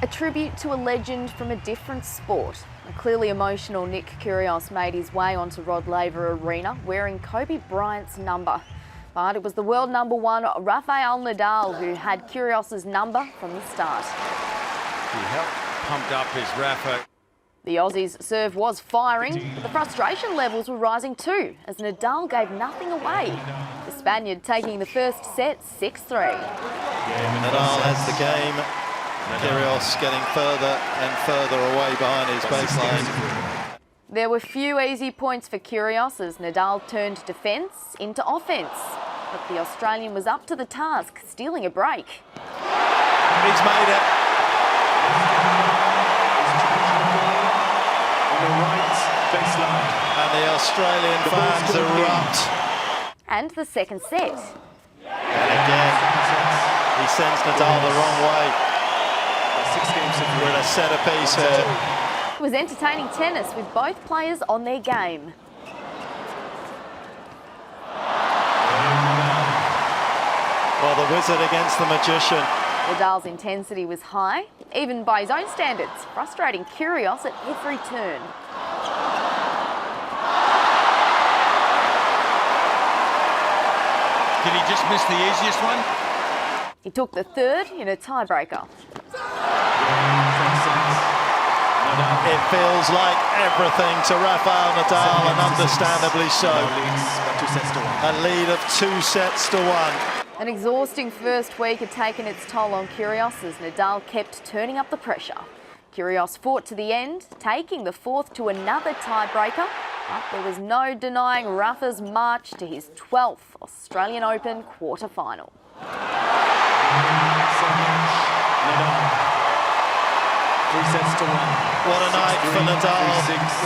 A tribute to a legend from a different sport. A clearly emotional Nick Kyrgios made his way onto Rod Laver Arena wearing Kobe Bryant's number. But it was the world number one, Rafael Nadal, who had Kyrgios' number from the start. He helped pumped up his Rafa. The Aussie's serve was firing, but the frustration levels were rising too, as Nadal gave nothing away. The Spaniard taking the first set 6-3. Nadal has the game. Kyrgios getting further and further away behind his baseline. There were few easy points for Kyrgios as Nadal turned defence into offence. But the Australian was up to the task, stealing a break. He's made it. On the right baseline. And the Australian fans erupt. And the second set. And again, he sends Nadal the wrong way. 6 games We're in a set apiece here. It was entertaining tennis with both players on their game. Well, the wizard against the magician. Nadal's intensity was high, even by his own standards, frustrating Kyrgios at every turn. Did he just miss the easiest one? He took the third in a tiebreaker. It feels like everything to Rafael Nadal, and understandably so. A lead of 2 sets to 1. An exhausting first week had taken its toll on Kyrgios as Nadal kept turning up the pressure. Kyrgios fought to the end, taking the fourth to another tiebreaker, but there was no denying Rafa's march to his 12th Australian Open quarter-final. Nadal. 3 sets to 1. What a night for Nadal.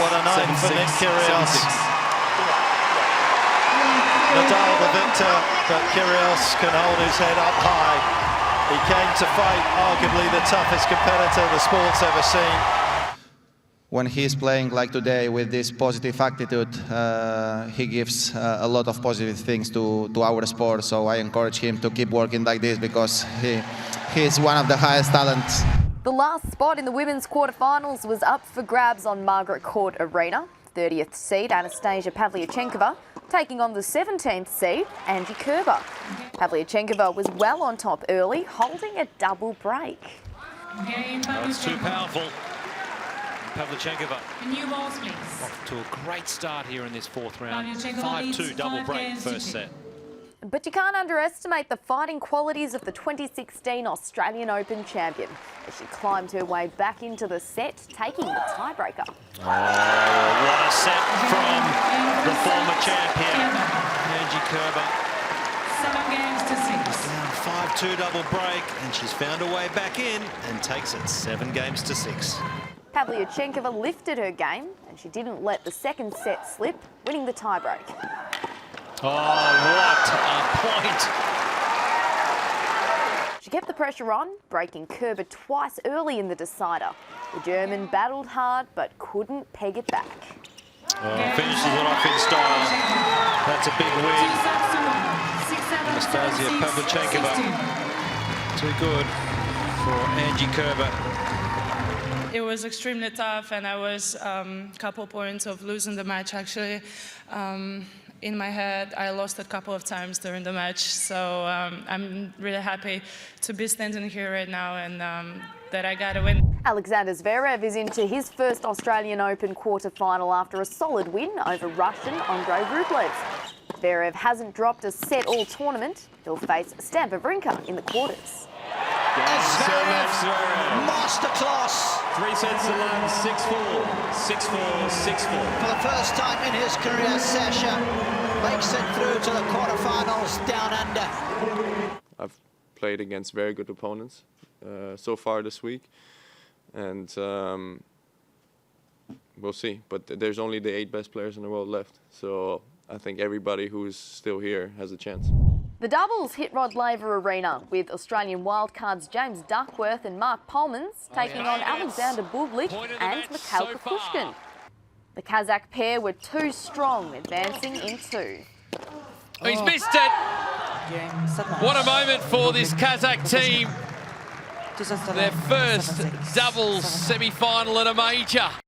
What a night for Nick Kyrgios. Nadal the victor, but Kyrgios can hold his head up high. He came to fight arguably the toughest competitor the sport's ever seen. When he's playing like today with this positive attitude, he gives a lot of positive things to our sport. So I encourage him to keep working like this because he's one of the highest talents. The last spot in the women's quarterfinals was up for grabs on Margaret Court Arena. 30th seed Anastasia Pavlyuchenkova taking on the 17th seed Angie Kerber. Pavlyuchenkova was well on top early, holding a double break. That's too powerful. Pavlyuchenkova. New balls, please. Off to a great start here in this fourth round. 5-2 double break first set. But you can't underestimate the fighting qualities of the 2016 Australian Open champion as she climbed her way back into the set, taking the tiebreaker. Oh, what a set from the former champion, Angie Kerber. 7 games to 6. Down 5-2 double break, and she's found her way back in and takes it 7 games to 6. Pavlyuchenkova lifted her game and she didn't let the second set slip, winning the tiebreak. Oh, what a point! She kept the pressure on, breaking Kerber twice early in the decider. The German battled hard but couldn't peg it back. Finishes it off in style. That's a big win. Anastasia Pavlyuchenkova. Too good for Angie Kerber. It was extremely tough, and I was a couple points of losing the match, actually. In my head, I lost a couple of times during the match, so I'm really happy to be standing here right now and that I got a win. Alexander Zverev is into his first Australian Open quarter-final after a solid win over Russian Andrei Rublev. Zverev hasn't dropped a set all tournament. He'll face Stan Wawrinka in the quarters. Zverev, Masterclass. 3 sets to 1, 6-4, 6-4, 6-4. For the first time in his career, Sasha makes it through to the quarterfinals down under. I've played against very good opponents so far this week, and we'll see. But there's only the 8 best players in the world left, so I think everybody who's still here has a chance. The doubles hit Rod Laver Arena with Australian wildcards James Duckworth and Mark Polmans taking on Alexander Bublik and Mikhail Kukushkin. The Kazakh pair were too strong, advancing in 2. Oh, he's missed it! What a moment for this Kazakh team. Their first doubles semi-final at a major.